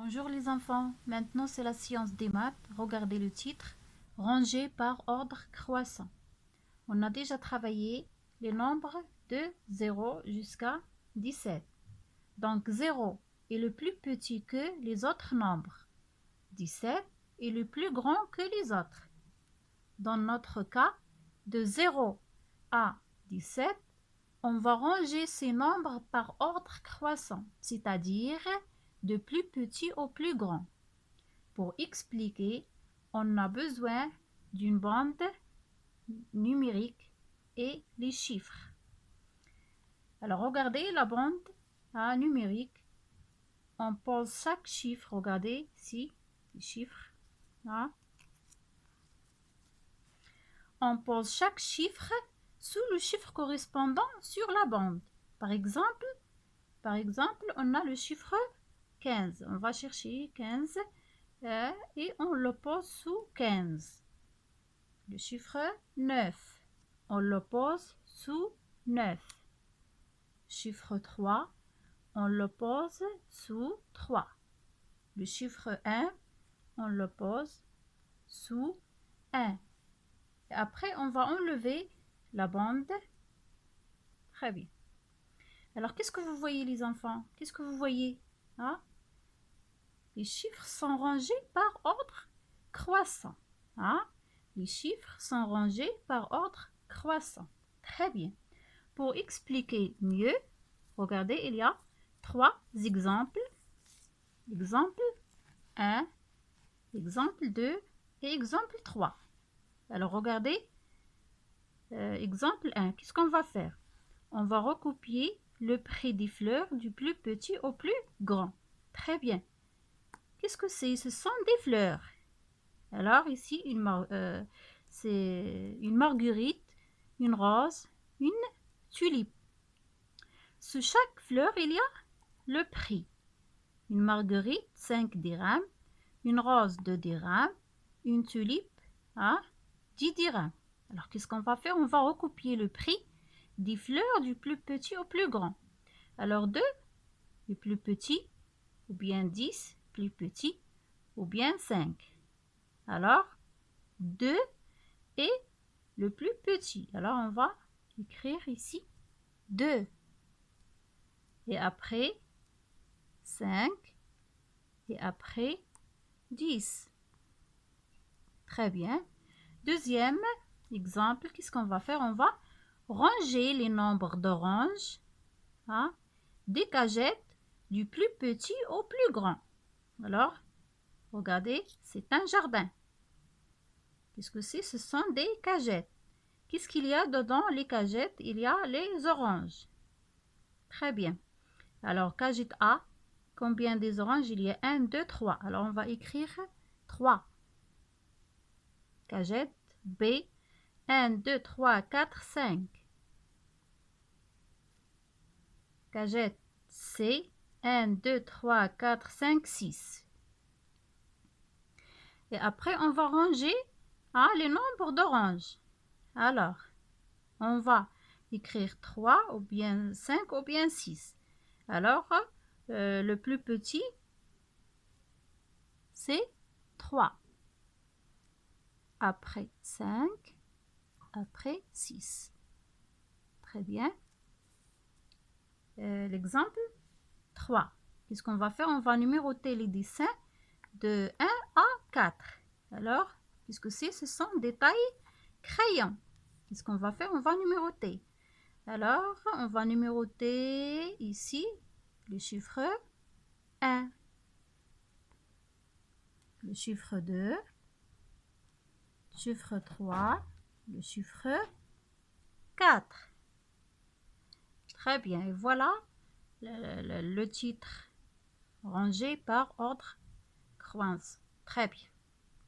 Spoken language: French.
Bonjour les enfants, maintenant c'est la science des maths. Regardez le titre, rangé par ordre croissant. On a déjà travaillé les nombres de 0 jusqu'à 17. Donc 0 est le plus petit que les autres nombres. 17 est le plus grand que les autres. Dans notre cas, de 0 à 17, on va ranger ces nombres par ordre croissant, c'est-à-dire de plus petit au plus grand. Pour expliquer, on a besoin d'une bande numérique et les chiffres. Alors, regardez la bande numérique. On pose chaque chiffre, regardez ici, les chiffres. Là. On pose chaque chiffre sous le chiffre correspondant sur la bande. Par exemple, on a le chiffre 15. On va chercher 15 et on le pose sous 15. Le chiffre 9, on le pose sous 9. Chiffre 3, on le pose sous 3. Le chiffre 1, on le pose sous 1. Et après, on va enlever la bande. Très bien. Alors, qu'est-ce que vous voyez, les enfants? Qu'est-ce que vous voyez? Les chiffres sont rangés par ordre croissant. Les chiffres sont rangés par ordre croissant. Très bien. Pour expliquer mieux, regardez, il y a 3 exemples. Exemple 1, exemple 2 et exemple 3. Alors, regardez, exemple 1. Qu'est-ce qu'on va faire? On va recopier le prix des fleurs du plus petit au plus grand. Très bien. Qu'est-ce que c'est? Ce sont des fleurs. Alors, ici, c'est une marguerite, une rose, une tulipe. Sous chaque fleur, il y a le prix. Une marguerite, 5 dirhams. Une rose, 2 dirhams. Une tulipe, 10 dirhams. Alors, qu'est-ce qu'on va faire? On va recopier le prix des fleurs du plus petit au plus grand. Alors, 2, le plus petit, ou bien 10, plus petit, ou bien 5. Alors, 2 est le plus petit. Alors, on va écrire ici 2. Et après, 5. Et après, 10. Très bien. Deuxième exemple, qu'est-ce qu'on va faire? On va ranger les nombres d'orange des cagettes du plus petit au plus grand. Alors, regardez, c'est un jardin. Qu'est-ce que c'est? Ce sont des cagettes. Qu'est-ce qu'il y a dedans les cagettes? Il y a les oranges. Très bien. Alors, cagette A, combien des oranges? Il y a 1, 2, 3. Alors, on va écrire 3. Cagette B, 1, 2, 3, 4, 5. Cagette C, 1, 2, 3, 4, 5, 6. Et après, on va ranger les nombres d'oranges. Alors, on va écrire 3 ou bien 5 ou bien 6. Alors, le plus petit, c'est 3. Après 5, après 6. Très bien. L'exemple 3. Qu'est-ce qu'on va faire? On va numéroter les dessins de 1 à 4. Alors, puisque ce sont des tailles crayons. Qu'est-ce qu'on va faire? On va numéroter. Alors, on va numéroter ici le chiffre 1, le chiffre 2, le chiffre 3, le chiffre 4. Très bien. Et voilà le titre rangé par ordre croissant. Très bien.